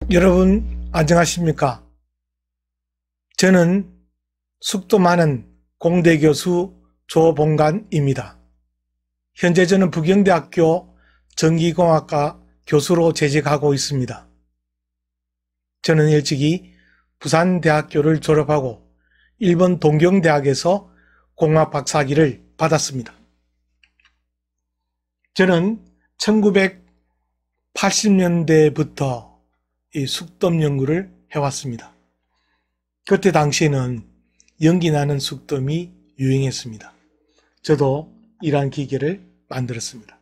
여러분 안녕하십니까? 저는 숙도 많은 공대 교수 조봉관입니다. 현재 저는 부경대학교 전기공학과 교수로 재직하고 있습니다. 저는 일찍이 부산대학교를 졸업하고 일본 동경대학에서 공학 박사학위를 받았습니다. 저는 1980년대부터 이 숙덤 연구를 해왔습니다. 그때 당시에는 연기 나는 숙덤이 유행했습니다. 저도 이러한 기계를 만들었습니다.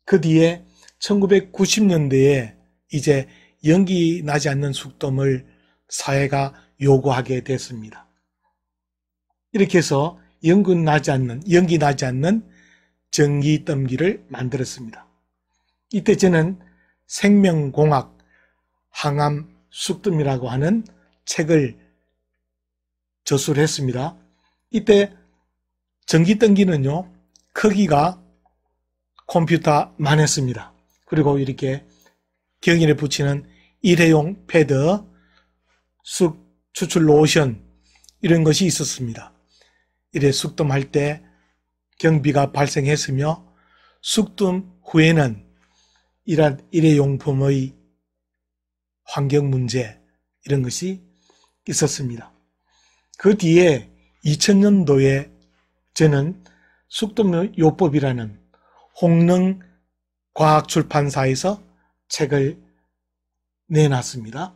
그 뒤에 1990년대에 이제 연기 나지 않는 숙덤을 사회가 요구하게 됐습니다. 이렇게 해서 연기 나지 않는 전기덤기를 만들었습니다. 이때 저는 생명공학 항암 숙덤이라고 하는 책을 저술을 했습니다. 이때 전기등기는요, 크기가 컴퓨터만 했습니다. 그리고 이렇게 경인에 붙이는 일회용 패드, 쑥 추출 로션 이런 것이 있었습니다. 이래 숙덤할 때 경비가 발생했으며 숙덤 후에는 이러한 일회용품의 환경 문제 이런 것이 있었습니다. 그 뒤에 2000년도에 저는 숙덤요법이라는 홍릉 과학출판사에서 책을 내놨습니다.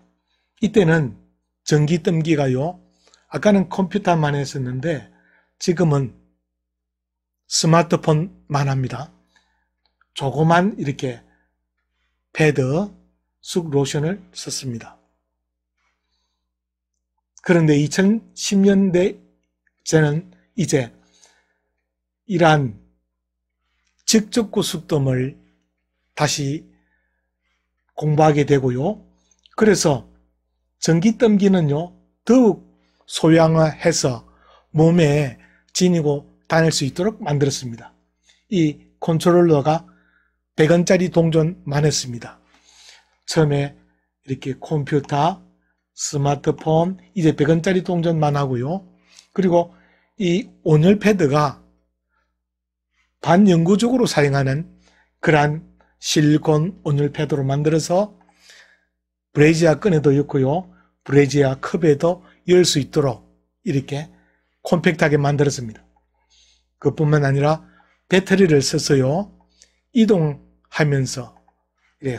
이때는 전기등기가요, 아까는 컴퓨터만 했었는데 지금은 스마트폰만 합니다. 조그만 이렇게 패드, 쑥 로션을 썼습니다. 그런데 2010년대 저는 이제 이러한 직접구 숙덤을 다시 공부하게 되고요. 그래서 전기등기는요, 더욱 소량화해서 몸에 지니고 다닐 수 있도록 만들었습니다. 이 컨트롤러가 100원짜리 동전만 했습니다. 처음에 이렇게 컴퓨터, 스마트폰, 이제 100원짜리 동전만 하고요. 그리고 이 온열 패드가 반영구적으로 사용하는 그러한 실리콘 온열 패드로 만들어서 브래지아 끈에도 넣고요. 브래지아 컵에도 열 수 있도록 이렇게 콤팩트하게 만들었습니다. 그뿐만 아니라 배터리를 써서요, 이동하면서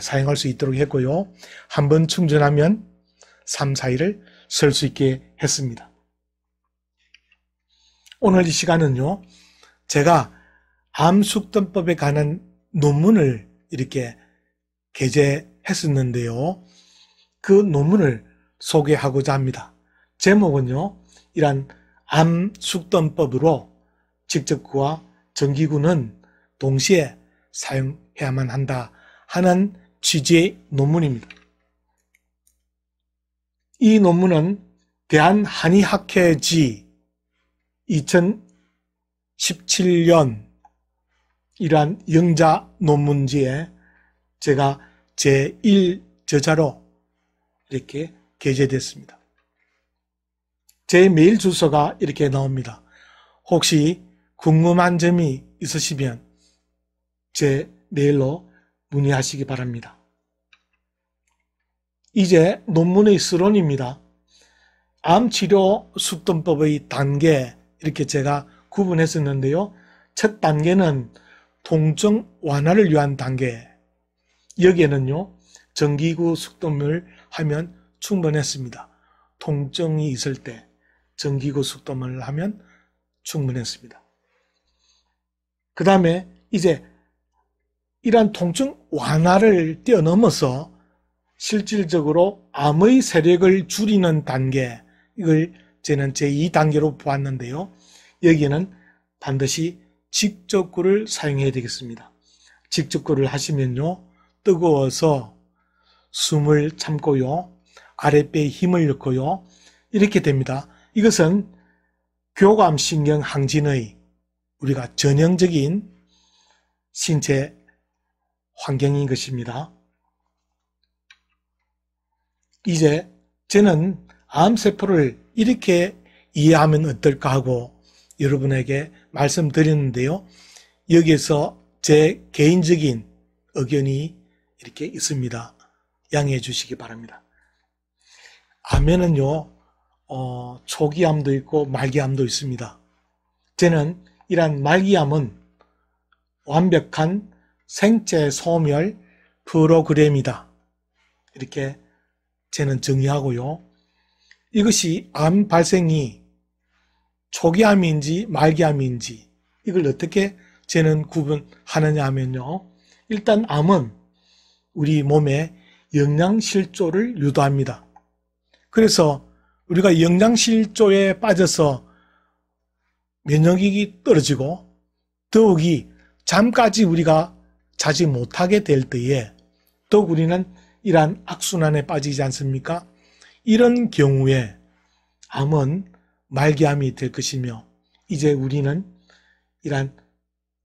사용할 수 있도록 했고요. 한번 충전하면 3, 4일을 쓸 수 있게 했습니다. 오늘 이 시간은요, 제가 암숙덤법에 관한 논문을 이렇게 게재했었는데요. 그 논문을 소개하고자 합니다. 제목은요, 이란 암숙덤법으로 직접구와 전기구는 동시에 사용해야만 한다 하는 취지의 논문입니다. 이 논문은 대한한의학회지 2017년 이러한 영자 논문지에 제가 제1저자로 이렇게 게재됐습니다. 제 메일 주소가 이렇게 나옵니다. 혹시 궁금한 점이 있으시면 제 메일로 문의하시기 바랍니다. 이제 논문의 서론입니다. 암치료 숙덤법의 단계 이렇게 제가 구분했었는데요. 첫 단계는 통증 완화를 위한 단계. 여기에는요, 전기구 숙덤을 하면 충분했습니다. 통증이 있을 때 전기구 숙덤을 하면 충분했습니다. 그 다음에 이제 이러한 통증 완화를 뛰어넘어서 실질적으로 암의 세력을 줄이는 단계, 이걸 저는 제2단계로 보았는데요. 여기에는 반드시 직접구를 사용해야 되겠습니다. 직접구를 하시면요, 뜨거워서 숨을 참고요, 아랫배에 힘을 넣고요, 이렇게 됩니다. 이것은 교감신경 항진의 우리가 전형적인 신체 환경인 것입니다. 이제 저는 암세포를 이렇게 이해하면 어떨까 하고 여러분에게 말씀드렸는데요. 여기에서 제 개인적인 의견이 이렇게 있습니다. 양해해 주시기 바랍니다. 암에는요, 초기암도 있고 말기암도 있습니다. 저는 이러한 말기암은 완벽한 생체 소멸 프로그램이다. 이렇게 저는 정의하고요. 이것이 암 발생이 초기암인지 말기암인지 이걸 어떻게 저는 구분하느냐 하면요. 일단 암은 우리 몸에 영양실조를 유도합니다. 그래서 우리가 영양실조에 빠져서 면역력이 떨어지고 더욱이 잠까지 우리가 자지 못하게 될 때에 더욱 우리는 이러한 악순환에 빠지지 않습니까? 이런 경우에 암은 말기암이 될 것이며 이제 우리는 이러한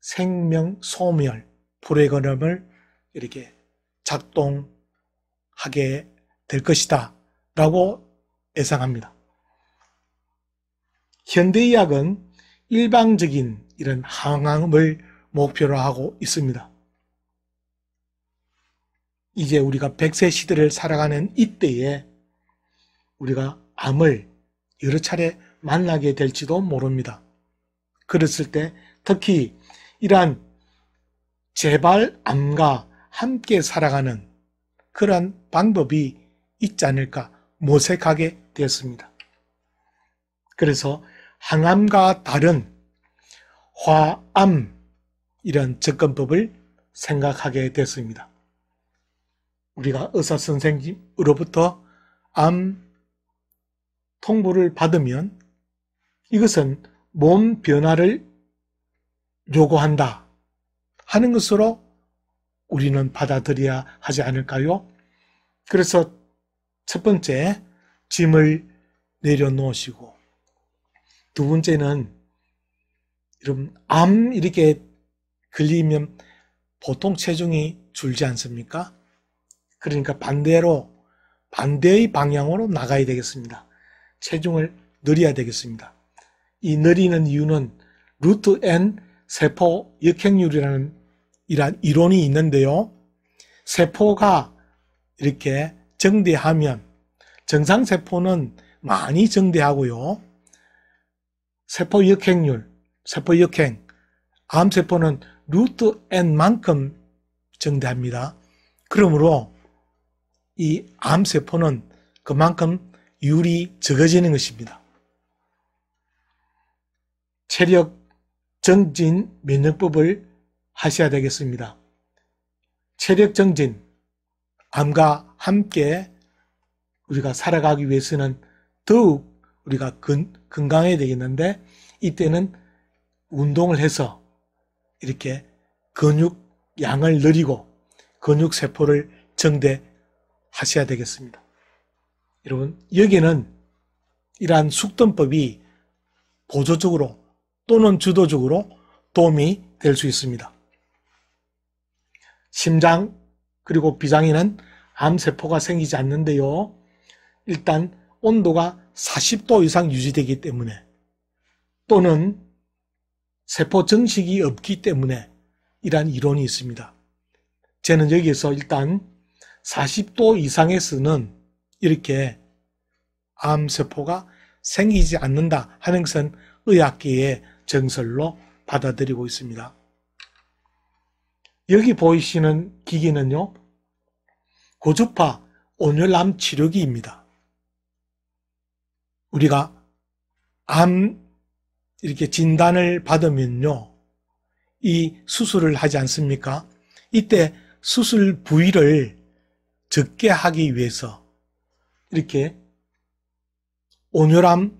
생명 소멸 프로그램을 이렇게 작동하게 될 것이다 라고 예상합니다. 현대의학은 일방적인 이런 항암을 목표로 하고 있습니다. 이제 우리가 100세 시대를 살아가는 이때에 우리가 암을 여러 차례 만나게 될지도 모릅니다. 그랬을 때 특히 이러한 재발암과 함께 살아가는 그러한 방법이 있지 않을까 모색하게 되었습니다. 그래서 항암과 다른 화암 이런 접근법을 생각하게 됐습니다. 우리가 의사 선생님으로부터 암 통보를 받으면 이것은 몸 변화를 요구한다 하는 것으로 우리는 받아들여야 하지 않을까요? 그래서 첫 번째, 짐을 내려놓으시고 두 번째는 여러분 암 이렇게 걸리면 보통 체중이 줄지 않습니까? 그러니까 반대의 방향으로 나가야 되겠습니다. 체중을 늘려야 되겠습니다. 이 늘리는 이유는 루트 N 세포 역행률이라는 이러한 이론이 있는데요. 세포가 이렇게 정대하면 정상세포는 많이 정대하고요. 세포 역행률, 세포 역행, 암세포는 루트 N만큼 정대합니다. 그러므로 이 암세포는 그만큼 율이 적어지는 것입니다. 체력 정진 면역법을 하셔야 되겠습니다. 체력 정진, 암과 함께 우리가 살아가기 위해서는 더욱 우리가 건강해야 되겠는데 이때는 운동을 해서 이렇게 근육 양을 늘리고 근육 세포를 정대하셔야 되겠습니다. 여러분 여기는 이러한 숙던법이 보조적으로 또는 주도적으로 도움이 될 수 있습니다. 심장 그리고 비장에는 암세포가 생기지 않는데요. 일단 온도가 40도 이상 유지되기 때문에 또는 세포 정식이 없기 때문에 이러한 이론이 있습니다. 저는 여기에서 일단 40도 이상에서는 이렇게 암세포가 생기지 않는다 하는 것은 의학계의 정설로 받아들이고 있습니다. 여기 보이시는 기기는요, 고주파 온열암 치료기입니다. 우리가 암 이렇게 진단을 받으면요, 이 수술을 하지 않습니까? 이때 수술 부위를 적게 하기 위해서 이렇게 온열암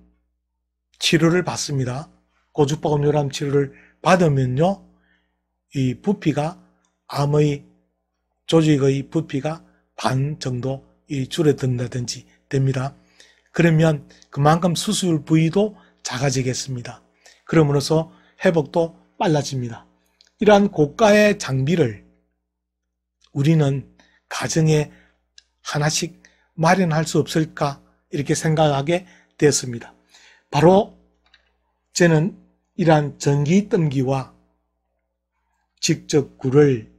치료를 받습니다. 고주파 온열암 치료를 받으면요, 이 부피가 암의 조직의 부피가 반 정도 줄어든다든지 됩니다. 그러면 그만큼 수술 부위도 작아지겠습니다. 그럼으로써 회복도 빨라집니다. 이러한 고가의 장비를 우리는 가정에 하나씩 마련할 수 없을까 이렇게 생각하게 되었습니다. 바로 저는 이러한 전기등기와 직접구를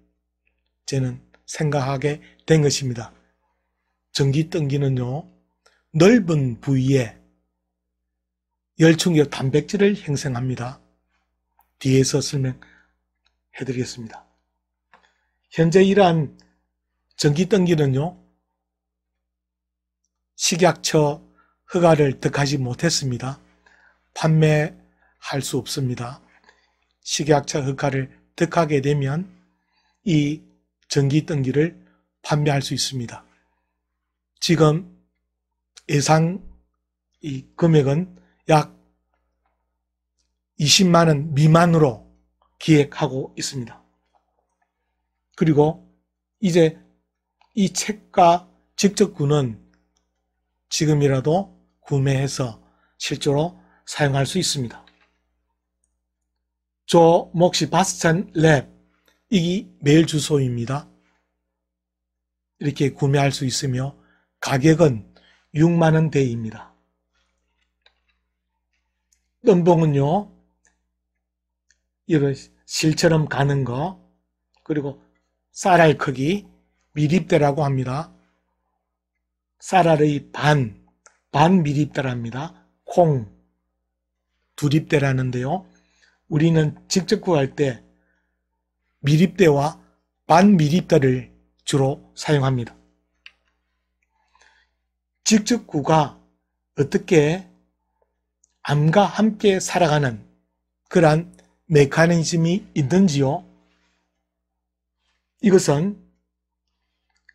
저는 생각하게 된 것입니다. 전기등기는요, 넓은 부위에 열충격 단백질을 형성합니다. 뒤에서 설명해 드리겠습니다. 현재 이러한 전기등기는요, 식약처 허가를 득하지 못했습니다. 판매할 수 없습니다. 식약처 허가를 득하게 되면 이 전기등기를 판매할 수 있습니다. 지금 예상 이 금액은 약 20만 원 미만으로 기획하고 있습니다. 그리고 이제 이 책과 직접구는 지금이라도 구매해서 실제로 사용할 수 있습니다. 조 몫이 바스찬 랩, 이 메일 주소입니다. 이렇게 구매할 수 있으며 가격은 6만 원대입니다. 덤봉은요, 이런 실처럼 가는 거, 그리고 쌀알 크기, 미립대라고 합니다. 쌀알의 반 미립대랍니다. 콩, 두립대라는데요. 우리는 직접 구할 때 미립대와 반 미립대를 주로 사용합니다. 직접구가 어떻게 암과 함께 살아가는 그러한 메커니즘이 있는지요? 이것은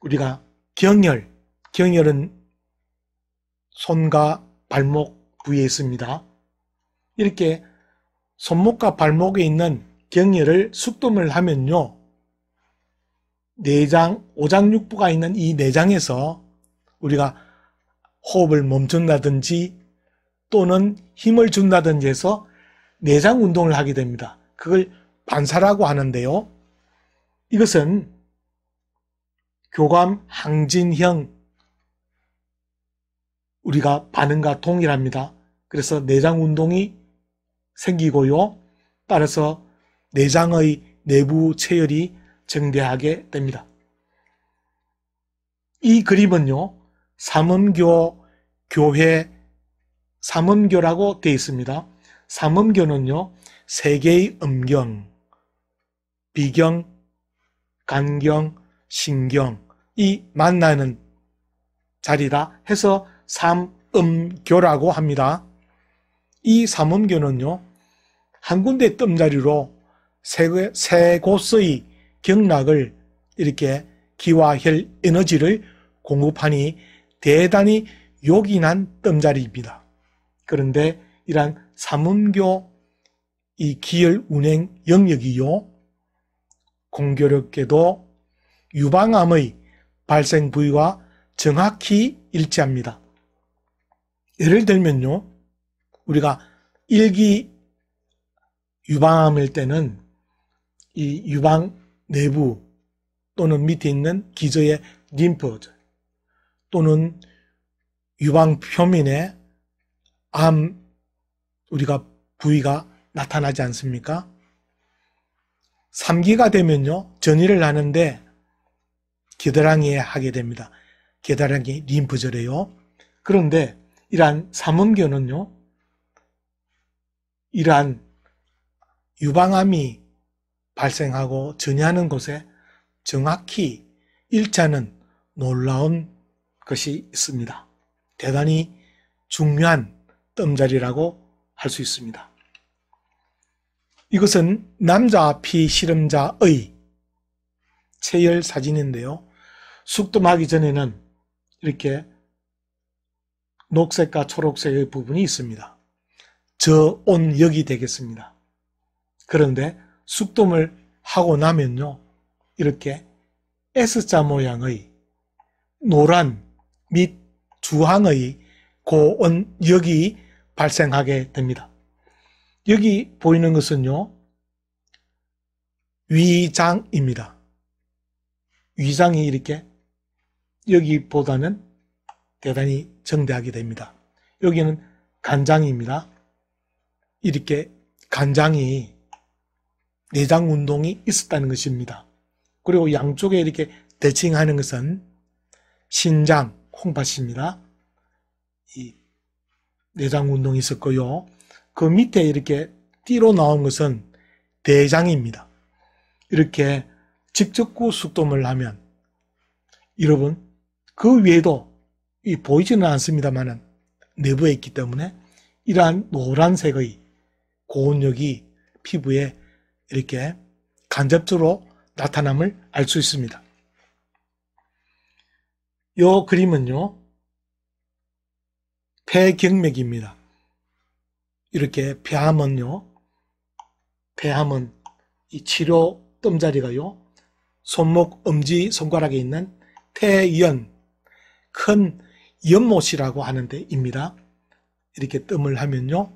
우리가 경혈은 손과 발목 부위에 있습니다. 이렇게 손목과 발목에 있는 경혈을 숙tum을 하면요, 내장, 오장육부가 있는 이 내장에서 우리가 호흡을 멈춘다든지 또는 힘을 준다든지 해서 내장 운동을 하게 됩니다. 그걸 반사라고 하는데요. 이것은 교감 항진형 우리가 반응과 동일합니다. 그래서 내장 운동이 생기고요. 따라서 내장의 내부 체열이 증대하게 됩니다. 이 그림은요, 삼음교 교회 삼음교라고 되어 있습니다. 삼음교는요, 세 개의 음경, 비경, 간경, 신경, 이 만나는 자리다 해서 삼음교라고 합니다. 이 삼음교는요, 한 군데 뜸자리로 세 곳의 경락을 이렇게 기와 혈 에너지를 공급하니 대단히 요긴한 뜸자리입니다. 그런데 이러한 삼음교 이 기혈 운행 영역이요, 공교롭게도 유방암의 발생 부위와 정확히 일치합니다. 예를 들면요, 우리가 1기 유방암일 때는 이 유방 내부 또는 밑에 있는 기저의 림프 또는 유방 표면에 암 우리가 부위가 나타나지 않습니까? 3기가 되면요, 전이를 하는데 겨드랑이에 하게 됩니다. 겨드랑이 림프절에요. 그런데 이러한 삼음교는요, 이러한 유방암이 발생하고 전이하는 곳에 정확히 일치하는 놀라운 것이 있습니다. 대단히 중요한 뜸자리라고 할 수 있습니다. 이것은 남자 피실험자의 체열 사진인데요. 숙tum하기 전에는 이렇게 녹색과 초록색의 부분이 있습니다. 저온역이 되겠습니다. 그런데 숙tum을 하고 나면요, 이렇게 S자 모양의 노란 및 주황의 고온역이 발생하게 됩니다. 여기 보이는 것은요, 위장입니다. 위장이 이렇게 여기보다는 대단히 정대하게 됩니다. 여기는 간장입니다. 이렇게 간장이 내장 운동이 있었다는 것입니다. 그리고 양쪽에 이렇게 대칭하는 것은 신장, 콩팥입니다. 이 내장 운동이 있었고요. 그 밑에 이렇게 띠로 나온 것은 대장입니다. 이렇게 직접구 숙돔을 하면 여러분 그 위에도 보이지는 않습니다만 내부에 있기 때문에 이러한 노란색의 고온력이 피부에 이렇게 간접적으로 나타남을 알 수 있습니다. 이 그림은요, 폐경맥입니다. 이렇게 폐암은 이 치료 뜸자리가요, 손목, 엄지, 손가락에 있는 태연, 큰 연못이라고 하는 데입니다. 이렇게 뜸을 하면요,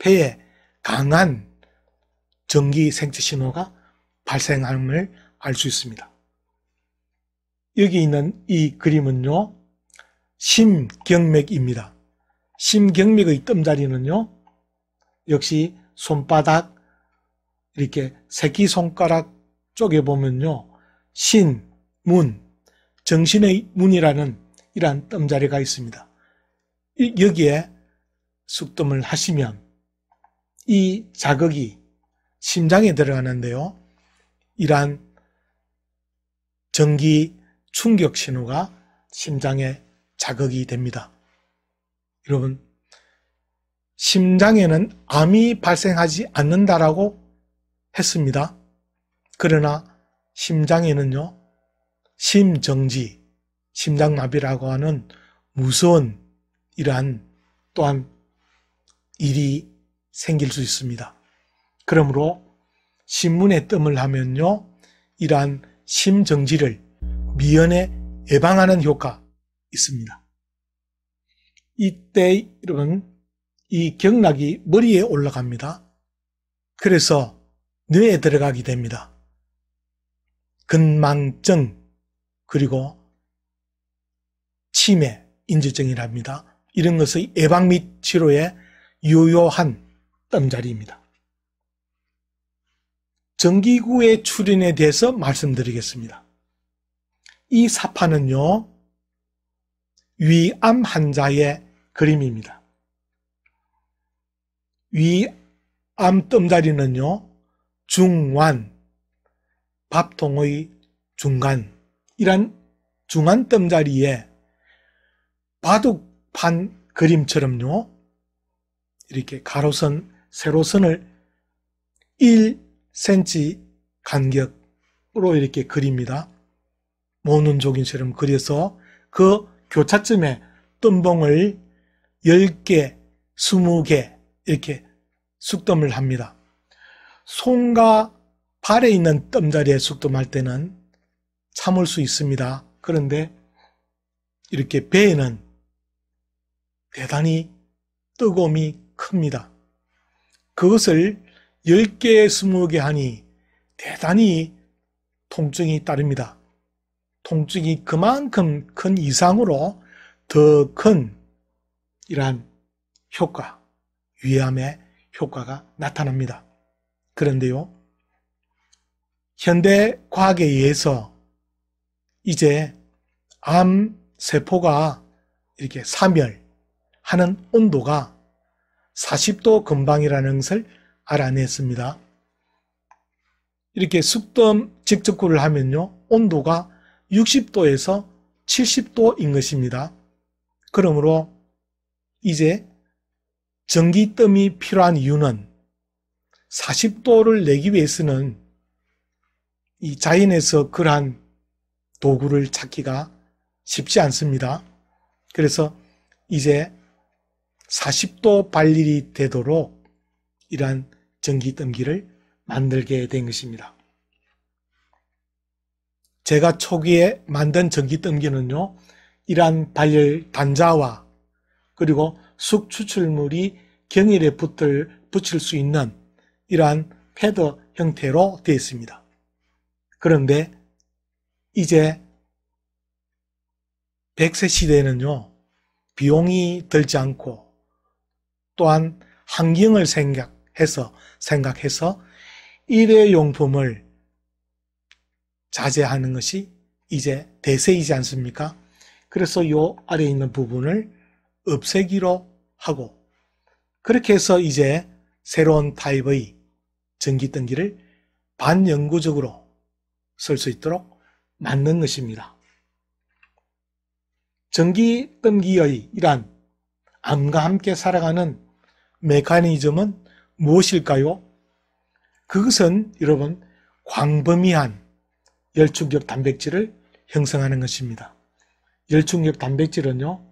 폐에 강한 전기 생체 신호가 발생함을 알 수 있습니다. 여기 있는 이 그림은요, 심경맥입니다. 심경맥의 뜸자리는요, 역시 손바닥, 이렇게 새끼손가락 쪽에 보면요, 신, 문, 정신의 문이라는 이러한 뜸자리가 있습니다. 여기에 숙뜸을 하시면 이 자극이 심장에 들어가는데요, 이러한 전기 충격 신호가 심장에 자극이 됩니다. 여러분, 심장에는 암이 발생하지 않는다라고 했습니다. 그러나 심장에는요, 심정지, 심장마비라고 하는 무서운 이러한 또한 일이 생길 수 있습니다. 그러므로 신문에 뜸을 하면요, 이러한 심정지를 미연에 예방하는 효과 있습니다. 이때 여러분, 이 경락이 머리에 올라갑니다. 그래서 뇌에 들어가게 됩니다. 근망증, 그리고 치매, 인지증이랍니다. 이런 것의 예방 및 치료에 유효한 뜸자리입니다. 전기구의 출현에 대해서 말씀드리겠습니다. 이 사파는요, 위암 환자의 그림입니다. 위암 뜸자리는요, 중완, 밥통의 중간, 이란 중간 뜸자리에 바둑판 그림처럼요, 이렇게 가로선, 세로선을 1cm 간격으로 이렇게 그립니다. 모눈 조gin처럼 그려서 그 교차점에 뜸봉을 10개, 20개 이렇게 숙덤을 합니다. 손과 발에 있는 뜸자리에 숙덤할 때는 참을 수 있습니다. 그런데 이렇게 배에는 대단히 뜨거움이 큽니다. 그것을 10개, 20개 하니 대단히 통증이 따릅니다. 통증이 그만큼 큰 이상으로 더 큰 이러한 효과, 위암의 효과가 나타납니다. 그런데요, 현대 과학에 의해서 이제 암세포가 이렇게 사멸하는 온도가 40도 근방이라는 것을 알아냈습니다. 이렇게 숙덤 직접구를 하면요, 온도가 60도에서 70도인 것입니다. 그러므로 이제 전기뜸이 필요한 이유는 40도를 내기 위해서는 이 자연에서 그러한 도구를 찾기가 쉽지 않습니다. 그래서 이제 40도 발열이 되도록 이러한 전기뜸기를 만들게 된 것입니다. 제가 초기에 만든 전기뜸기는요, 이러한 발열 단자와 그리고 숙 추출물이 경열에 붙일 수 있는 이러한 패드 형태로 되어 있습니다. 그런데 이제 100세 시대에는요, 비용이 들지 않고 또한 환경을 생각해서 일회용품을 자제하는 것이 이제 대세이지 않습니까? 그래서 요 아래에 있는 부분을 없애기로 하고, 그렇게 해서 이제 새로운 타입의 전기등기를 반영구적으로 쓸 수 있도록 만든 것입니다. 전기등기의 이러한 암과 함께 살아가는 메커니즘은 무엇일까요? 그것은 여러분 광범위한 열충격 단백질을 형성하는 것입니다. 열충격 단백질은요,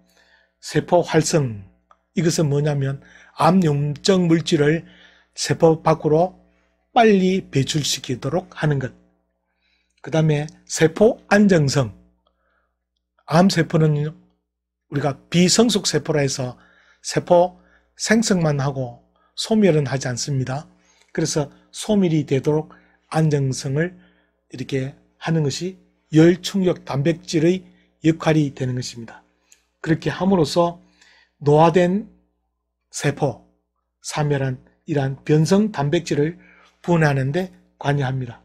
세포 활성, 이것은 뭐냐면 암염증 물질을 세포 밖으로 빨리 배출시키도록 하는 것. 그 다음에 세포 안정성. 암세포는 우리가 비성숙 세포라 해서 세포 생성만 하고 소멸은 하지 않습니다. 그래서 소멸이 되도록 안정성을 이렇게 하는 것이 열충격 단백질의 역할이 되는 것입니다. 그렇게 함으로써 노화된 세포, 사멸한 이러한 변성 단백질을 분해하는 데 관여합니다.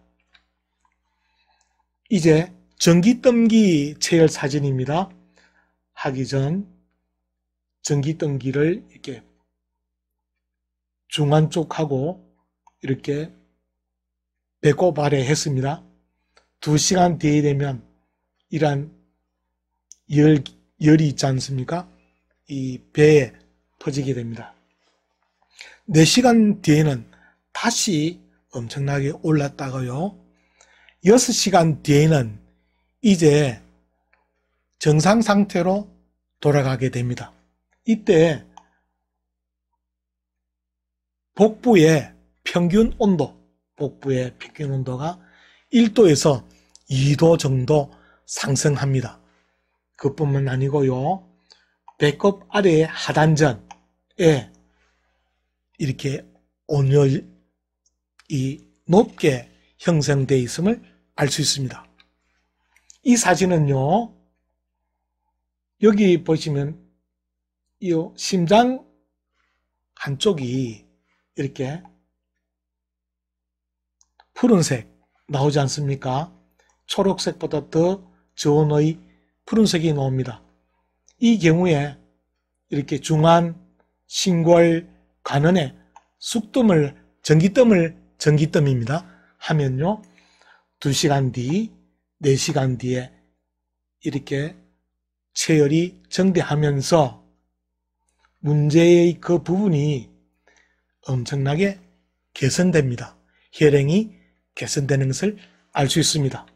이제 전기등기 체열 사진입니다. 하기 전 전기등기를 이렇게 중안 쪽하고 이렇게 배꼽 아래 했습니다. 2시간 뒤에 되면 이러한 열이 있지 않습니까? 이 배에 퍼지게 됩니다. 4시간 뒤에는 다시 엄청나게 올랐다가요. 6시간 뒤에는 이제 정상 상태로 돌아가게 됩니다. 이때 복부의 평균 온도가 1도에서 2도 정도 상승합니다. 그뿐만 아니고요. 배꼽 아래의 하단전에 이렇게 온열이 높게 형성되어 있음을 알 수 있습니다. 이 사진은요, 여기 보시면 이 심장 한쪽이 이렇게 푸른색 나오지 않습니까? 초록색보다 더 저온의 푸른색이 나옵니다. 이 경우에 이렇게 중안, 신골, 간원에 전기뜸입니다. 하면요, 2시간 뒤, 4시간 뒤에 이렇게 체열이 정대하면서 문제의 그 부분이 엄청나게 개선됩니다. 혈행이 개선되는 것을 알 수 있습니다.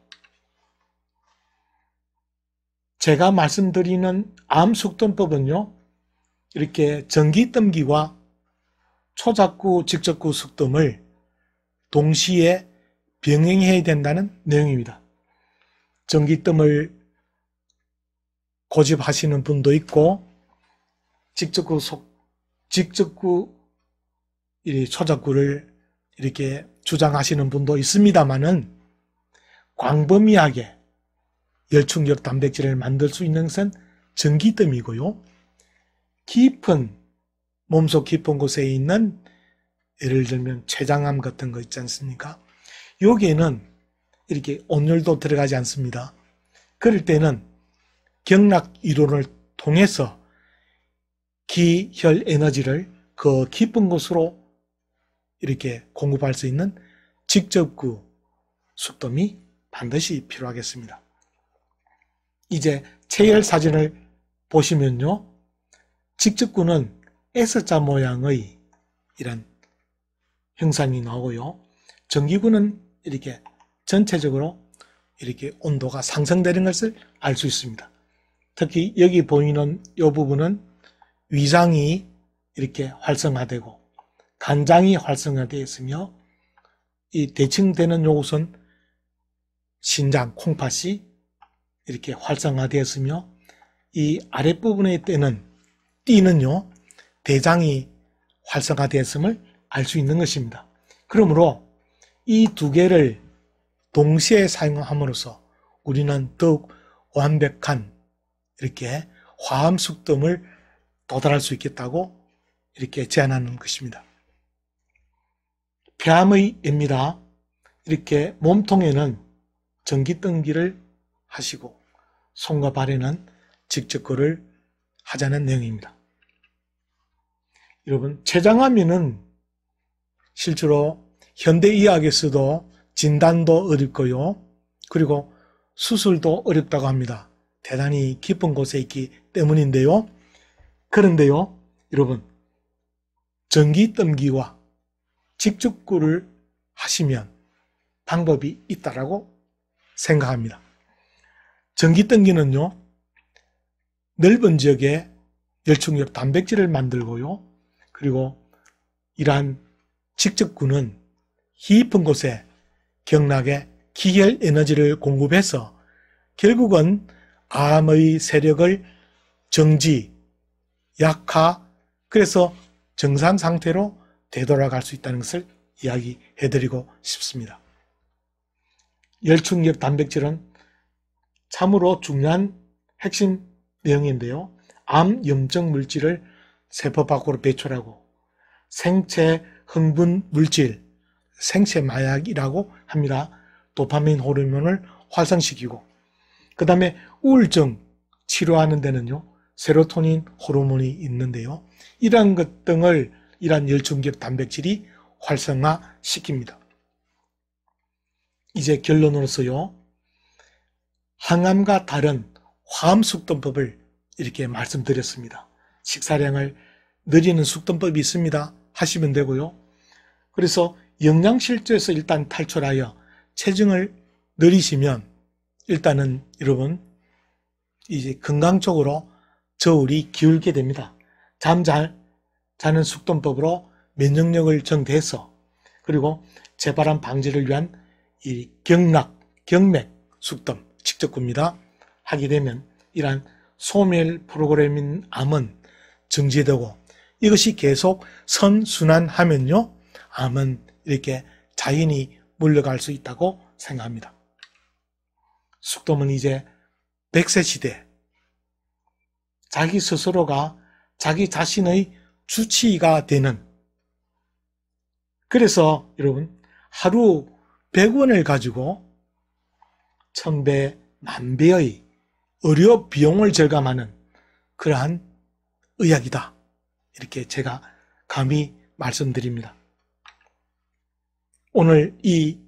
제가 말씀드리는 암숙뜸법은요, 이렇게 전기뜸기와 초작구, 직접구 숙뜸을 동시에 병행해야 된다는 내용입니다. 전기뜸을 고집하시는 분도 있고, 직접구, 초작구를 이렇게 주장하시는 분도 있습니다만은, 광범위하게 열충격 단백질을 만들 수 있는 것은 전기뜸이고요. 몸속 깊은 곳에 있는, 예를 들면 췌장암 같은 거 있지 않습니까? 여기에는 이렇게 온열도 들어가지 않습니다. 그럴 때는 경락 이론을 통해서 기혈 에너지를 그 깊은 곳으로 이렇게 공급할 수 있는 직접구 숙뜸이 반드시 필요하겠습니다. 이제 체열 사진을 보시면요, 직접구는 S자 모양의 이런 형상이 나오고요, 전기구는 이렇게 전체적으로 이렇게 온도가 상승되는 것을 알 수 있습니다. 특히 여기 보이는 이 부분은 위장이 이렇게 활성화되고 간장이 활성화되어 있으며, 이 대칭되는 요것은 신장, 콩팥이 이렇게 활성화되었으며, 이 아랫부분에 띠는요, 대장이 활성화되었음을 알 수 있는 것입니다. 그러므로 이 두 개를 동시에 사용함으로써 우리는 더욱 완벽한 이렇게 화암숙뜸을 도달할 수 있겠다고 이렇게 제안하는 것입니다. 폐암의 예입니다. 이렇게 몸통에는 전기등기를 하시고 손과 발에는 직접거를 하자는 내용입니다. 여러분, 췌장암에는 실제로 현대의학에서도 진단도 어렵고요. 그리고 수술도 어렵다고 합니다. 대단히 깊은 곳에 있기 때문인데요. 그런데요, 여러분, 전기등기와 직접구를 하시면 방법이 있다라고 생각합니다. 전기등기는요, 넓은 지역에 열중엽 단백질을 만들고요. 그리고 이러한 직접구는 깊은 곳에 경락에 기혈 에너지를 공급해서 결국은 암의 세력을 정지, 약화, 그래서 정상 상태로 되돌아갈 수 있다는 것을 이야기해드리고 싶습니다. 열중엽 단백질은 참으로 중요한 핵심 내용인데요. 암 염증 물질을 세포 밖으로 배출하고 생체 흥분 물질, 생체 마약이라고 합니다. 도파민 호르몬을 활성시키고, 그 다음에 우울증 치료하는 데는요, 세로토닌 호르몬이 있는데요. 이러한 것 등을 이러한 열중엽 단백질이 활성화시킵니다. 이제 결론으로서요, 항암과 다른 화암 숙돈법을 이렇게 말씀드렸습니다. 식사량을 늘리는 숙돈법이 있습니다. 하시면 되고요. 그래서 영양실조에서 일단 탈출하여 체중을 늘리시면 일단은 여러분 이제 건강적으로 저울이 기울게 됩니다. 잠 잘 자는 숙돈법으로 면역력을 증대해서, 그리고 재발암 방지를 위한 이 경맥 숙돈 직접구입니다. 하게 되면 이러한 소멸 프로그램인 암은 정지되고, 이것이 계속 선순환하면요, 암은 이렇게 자연히 물러갈 수 있다고 생각합니다. 숙돔은 이제 100세 시대, 자기 스스로가 자기 자신의 주치의가 되는, 그래서 여러분 하루 100원을 가지고 1000배, 만배의 의료 비용을 절감하는 그러한 의학이다. 이렇게 제가 감히 말씀드립니다. 오늘 이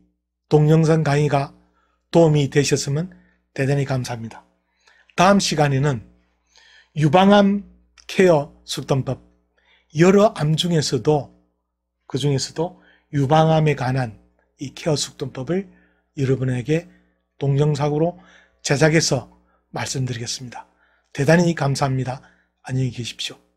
동영상 강의가 도움이 되셨으면 대단히 감사합니다. 다음 시간에는 유방암 케어 숙돈법, 여러 암 중에서도 그 중에서도 유방암에 관한 이 케어 숙돈법을 여러분에게 동영상으로 제작해서 말씀드리겠습니다. 대단히 감사합니다. 안녕히 계십시오.